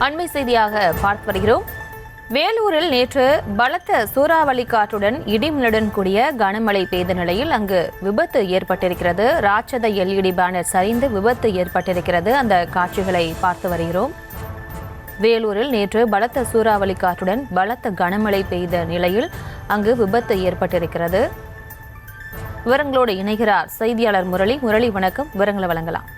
அண்மை செய்தியாக பார்த்து வருகிறோம். வேலூரில் நேற்று பலத்த சூறாவளி காற்றுடன் இடிமின்னலுடன் கூடிய கனமழை பெய்த நிலையில் அங்கு விபத்து ஏற்பட்டிருக்கிறது. ராட்சத எல்இடி பேனர் சரிந்து விபத்து ஏற்பட்டிருக்கிறது. அந்த காட்சிகளை பார்த்து வருகிறோம். வேலூரில் நேற்று பலத்த சூறாவளி காற்றுடன் பலத்த கனமழை பெய்த நிலையில் அங்கு விபத்து ஏற்பட்டிருக்கிறது. விவரங்களோடு இணைகிறார் செய்தியாளர் முரளி. முரளி, வணக்கம். விவரங்களை வழங்கலாம்.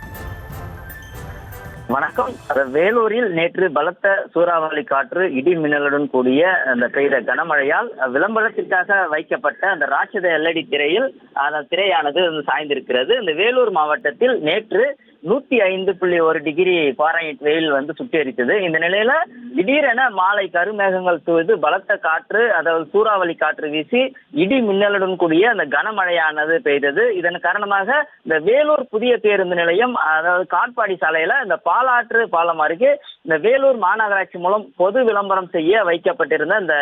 வணக்கம். வேலூரில் நேற்று பலத்த சூறாவளி காற்று இடி மின்னலுடன் கூடிய அந்த பெய்த கனமழையால் விளம்பரத்திற்காக வைக்கப்பட்ட அந்த ராட்சத எல்இடி திரையில் அந்த திரையானது சாய்ந்திருக்கிறது. இந்த வேலூர் மாவட்டத்தில் நேற்று 105.1 டிகிரி ஃபாரன்ஹீட் வெயில் சுட்டெரித்தது. இந்த நிலையில திடீரென மாலை கருமேகங்கள் சூழ்ந்து பலத்த காற்று, அதாவது சூறாவளி காற்று வீசி இடி மின்னலுடன் கூடிய அந்த கனமழையானது பெய்தது. இதன் காரணமாக இந்த வேலூர் புதிய பேருந்து நிலையம், அதாவது காட்பாடி சாலையில இந்த பாலாற்று பாலம் அருகே இந்த வேலூர் மாநகராட்சி மூலம் பொது விளம்பரம் செய்ய வைக்கப்பட்டிருந்த இந்த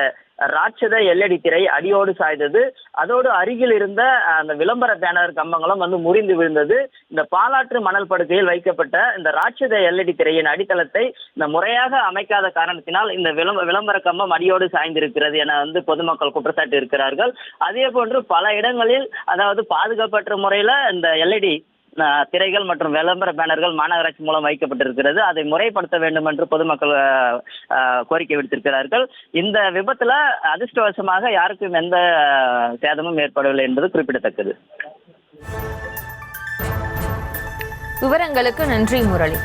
ராட்சத எல்இடி திரை அடியோடு சாய்ந்தது. அதோடு அருகில் இருந்த அந்த விளம்பர பேனர் கம்பங்களும் முறிந்து விழுந்தது. இந்த பாலாற்று மணல் படுக்கையில் வைக்கப்பட்ட இந்த ராட்சத எல்இடி திரையின் அடித்தளத்தை இந்த முறையாக அமைக்காத காரணத்தினால் இந்த விளம்பர கம்பம் அடியோடு சாய்ந்திருக்கிறது என பொதுமக்கள் குற்றச்சாட்டு இருக்கிறார்கள். அதே போன்று பல இடங்களில், அதாவது பாதுகாப்பற்ற முறையில இந்த எல்இடி திரைகள் மற்றும் விளம்பர பேனர்கள் மாநகராட்சி மூலம் வைக்கப்பட்டிருக்கிறது. அதை முறைப்படுத்த வேண்டும் என்று பொதுமக்கள் கோரிக்கை விடுத்திருக்கிறார்கள். இந்த விபத்துல அதிர்ஷ்டவசமாக யாருக்கும் எந்த சேதமும் ஏற்படவில்லை என்பது குறிப்பிடத்தக்கது. விவரங்களுக்கு நன்றி முரளி.